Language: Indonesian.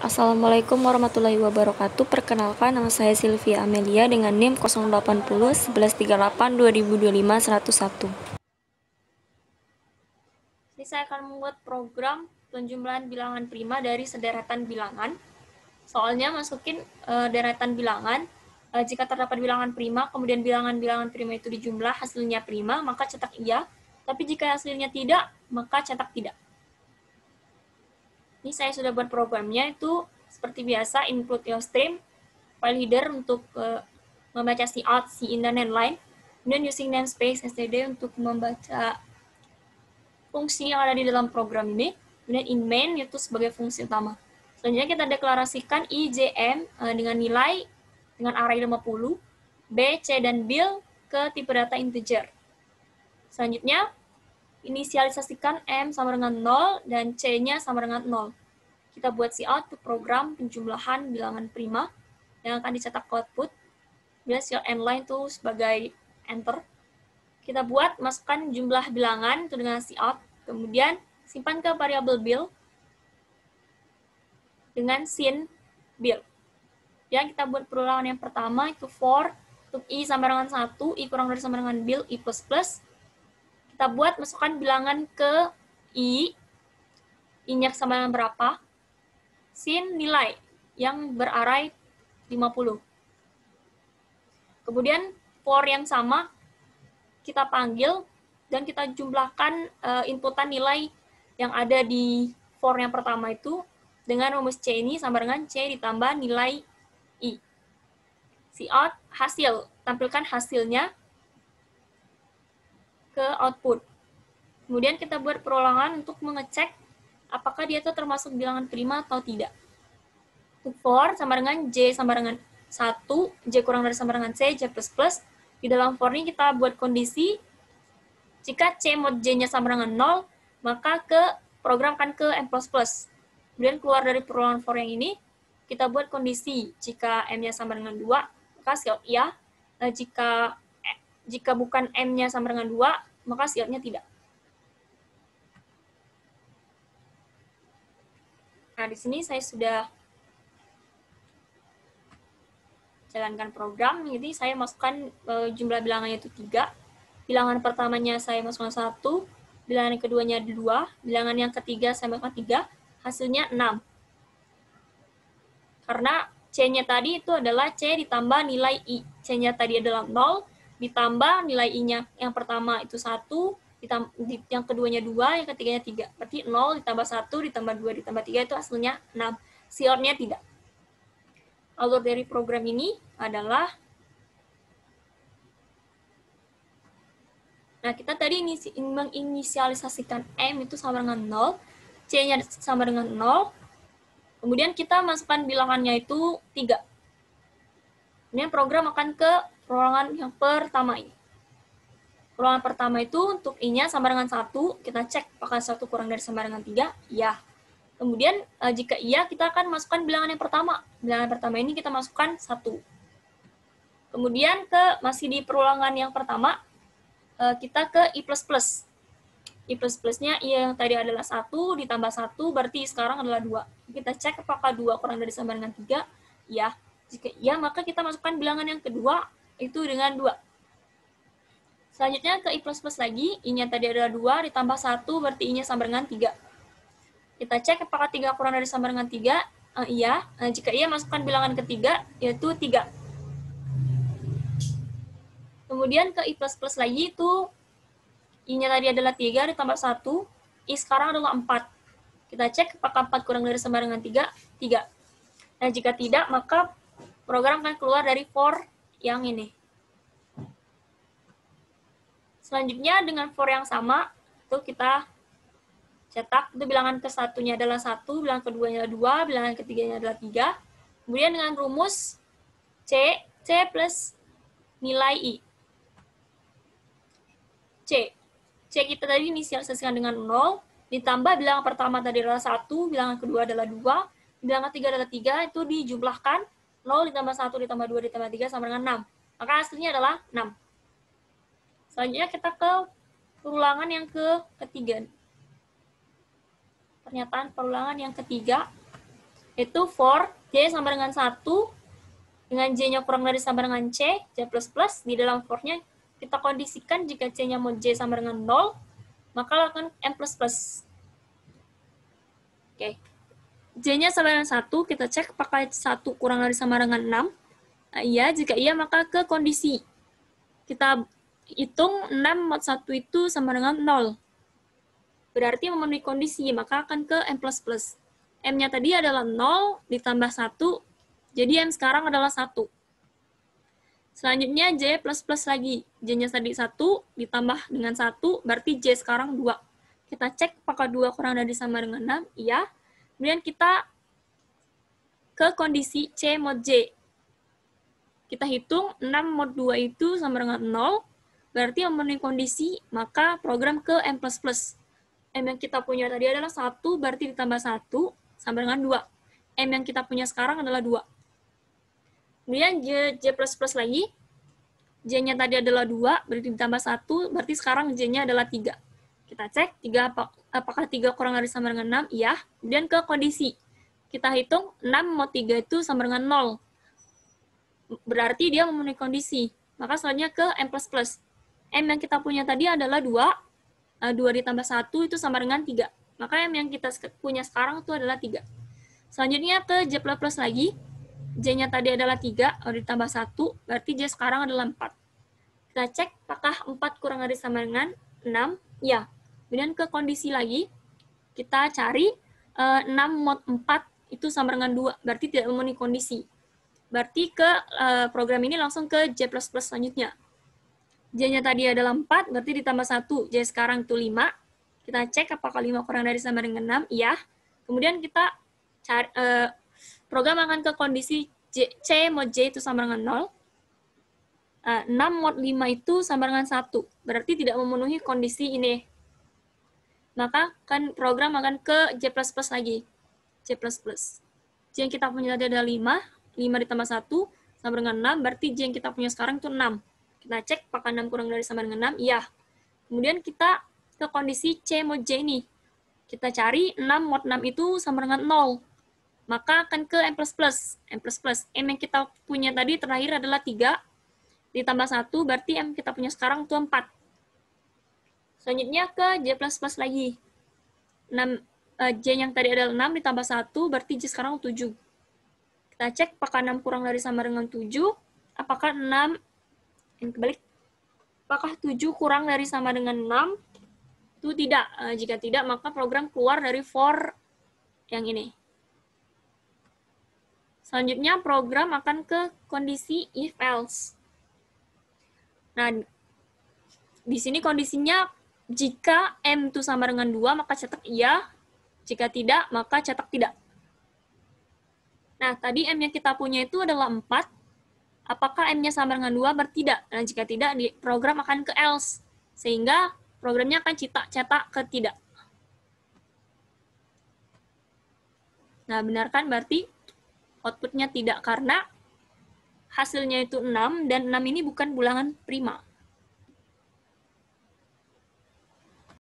Assalamualaikum warahmatullahi wabarakatuh. Perkenalkan, nama saya Sylvia Amelia dengan NIM 080 1138 2025 101. Ini saya akan membuat program penjumlahan bilangan prima dari sederetan bilangan. Soalnya masukin deretan bilangan. Jika terdapat bilangan prima, kemudian bilangan-bilangan prima itu dijumlah, hasilnya prima, maka cetak iya. Tapi jika hasilnya tidak, maka cetak tidak. Ini saya sudah buat programnya, itu seperti biasa, include your stream, file header untuk membaca cout, in, dan lain-lain. Kemudian using namespace std untuk membaca fungsi yang ada di dalam program ini. Kemudian in main itu sebagai fungsi utama. Selanjutnya kita deklarasikan IJM dengan nilai dengan array 50, B, C, dan bill ke tipe data integer. Selanjutnya, inisialisasikan M sama dengan 0 dan C-nya sama dengan 0. Kita buat cout untuk program penjumlahan bilangan prima yang akan dicetak ke output. Kemudian cout line itu sebagai enter. Kita buat, masukkan jumlah bilangan itu dengan cout. Kemudian simpan ke variabel bill dengan sin bill. Yang kita buat perulangan yang pertama itu for untuk i sama dengan 1, i kurang dari sama dengan bill, i plus plus. Kita buat, masukkan bilangan ke i-nya sama dengan berapa, sin nilai yang berarai 50. Kemudian for yang sama kita panggil dan kita jumlahkan inputan nilai yang ada di for yang pertama itu dengan rumus C ini sama dengan C ditambah nilai I. Cout hasil, tampilkan hasilnya ke output. Kemudian kita buat perulangan untuk mengecek apakah dia itu termasuk bilangan prima atau tidak. Untuk for sama dengan J sama dengan 1, J kurang dari sama dengan C, J plus plus. Di dalam for ini kita buat kondisi jika C mod J-nya sama dengan 0, maka programkan ke M++. Kemudian keluar dari perulangan for yang ini, kita buat kondisi jika M-nya sama dengan 2, maka cout iya. Jika bukan M-nya sama dengan 2, maka cout-nya tidak. Nah, di sini saya sudah jalankan program, jadi saya masukkan jumlah bilangannya itu 3. Bilangan pertamanya saya masukkan 1, bilangan yang keduanya 2, bilangan yang ketiga saya masukkan 3, hasilnya 6. Karena C-nya tadi itu adalah C ditambah nilai I. C-nya tadi adalah 0, ditambah nilai I-nya yang pertama itu 1, yang keduanya 2, yang ketiganya 3. Berarti 0 ditambah 1, ditambah 2, ditambah 3 itu hasilnya 6. Cout-nya tidak. Alur dari program ini adalah, nah kita tadi menginisialisasikan M itu sama dengan 0, C-nya sama dengan 0, kemudian kita masukkan bilangannya itu 3. Kemudian program akan ke perulangan yang pertama ini. Perulangan pertama itu untuk I-nya sama dengan 1, kita cek apakah 1 kurang dari sama dengan 3, ya. Kemudian jika iya, kita akan masukkan bilangan yang pertama. Bilangan pertama ini kita masukkan 1. Kemudian masih di perulangan yang pertama, kita ke I++. I++-nya I yang tadi adalah 1, ditambah 1, berarti sekarang adalah 2. Kita cek apakah 2 kurang dari sama dengan 3, ya. Jika iya, maka kita masukkan bilangan yang kedua, itu dengan 2. Selanjutnya ke I++ lagi, I-nya tadi adalah 2, ditambah 1, berarti I-nya sama dengan 3. Kita cek apakah 3 kurang dari sama dengan 3, iya. Jika iya, masukkan bilangan ketiga, yaitu 3. Kemudian ke I++ lagi itu, I-nya tadi adalah 3, ditambah 1, I sekarang adalah 4. Kita cek apakah 4 kurang dari sama dengan 3, 3. Nah, jika tidak, maka program akan keluar dari for yang ini. Selanjutnya, dengan for yang sama, itu kita cetak, itu bilangan ke-1-nya adalah 1, bilangan keduanya adalah 2, bilangan ketiganya adalah 3. Kemudian dengan rumus C plus nilai I. C kita tadi inisialisasikan dengan 0, ditambah bilangan pertama tadi adalah 1, bilangan kedua adalah 2, bilangan ketiga adalah 3, itu dijumlahkan 0 ditambah 1 ditambah 2 ditambah 3 sama dengan 6. Maka hasilnya adalah 6. Selanjutnya kita ke perulangan yang ketiga. Pernyataan perulangan yang ketiga, itu for J sama dengan 1, dengan J-nya kurang dari sama dengan C, J++, di dalam for-nya kita kondisikan jika C-nya mod J sama dengan 0, maka akan M++. Oke. J-nya sama dengan 1, kita cek apakah 1 kurang dari sama dengan 6. Nah, iya, jika iya maka ke kondisi. Kita hitung 6 mod 1 itu sama dengan 0. Berarti memenuhi kondisi, maka akan ke M++. M-nya tadi adalah 0 ditambah 1, jadi M sekarang adalah 1. Selanjutnya J++ lagi. J-nya tadi 1 ditambah dengan 1, berarti J sekarang 2. Kita cek apakah 2 kurang dari sama dengan 6, iya. Kemudian kita ke kondisi C mod J. Kita hitung 6 mod 2 itu sama dengan 0, berarti memenuhi kondisi, maka program ke M++. M yang kita punya tadi adalah 1, berarti ditambah 1, sama dengan 2. M yang kita punya sekarang adalah 2. Kemudian J++ lagi. J-nya tadi adalah 2, berarti ditambah 1, berarti sekarang J-nya adalah 3. Kita cek, apakah 3 kurang dari sama dengan 6? Iya. Kemudian ke kondisi. Kita hitung 6 mod 3 itu sama dengan 0. Berarti dia memenuhi kondisi. Maka selanjutnya ke M++. M yang kita punya tadi adalah 2. 2 ditambah 1 itu sama dengan 3. Maka M yang kita punya sekarang itu adalah 3. Selanjutnya ke J++ lagi. J-nya tadi adalah 3, ditambah 1, berarti J sekarang adalah 4. Kita cek apakah 4 kurang dari sama dengan 6. Ya. Kemudian ke kondisi lagi. Kita cari 6 mod 4 itu sama dengan 2, berarti tidak memenuhi kondisi. Berarti ke program ini langsung ke J++ selanjutnya. J-nya tadi adalah 4, berarti ditambah 1. J sekarang itu 5. Kita cek apakah 5 kurang dari sama dengan 6. Iya. Kemudian kita cari, program akan ke kondisi C mod J itu sama dengan 0. 6 mod 5 itu sama dengan 1. Berarti tidak memenuhi kondisi ini. Maka kan program akan ke J++ lagi. J++. J yang kita punya tadi adalah 5. 5 ditambah 1 sama dengan 6. Berarti J yang kita punya sekarang itu 6. Kita cek apakah 6 kurang dari sama dengan 6. Iya. Kemudian kita ke kondisi C mod J ini. Kita cari 6 mod 6 itu sama dengan 0. Maka akan ke M++. M yang kita punya tadi terakhir adalah 3. Ditambah 1, berarti M kita punya sekarang itu 4. Selanjutnya ke J++ lagi. J yang tadi adalah 6 ditambah 1, berarti J sekarang 7. Kita cek apakah 6 kurang dari sama dengan 7. Apakah 6, kebalik. Apakah 7 kurang dari sama dengan 6? Itu tidak. Jika tidak, maka program keluar dari for yang ini. Selanjutnya, program akan ke kondisi if-else. Nah, di sini kondisinya jika M itu sama dengan 2, maka cetak iya. Jika tidak, maka cetak tidak. Nah, tadi M yang kita punya itu adalah 4. Apakah M-nya sama dengan 2? Bertidak. Nah, jika tidak, program akan ke else. Sehingga programnya akan cetak ke tidak. Nah, benar kan? Berarti outputnya tidak karena hasilnya itu 6, dan 6 ini bukan bilangan prima.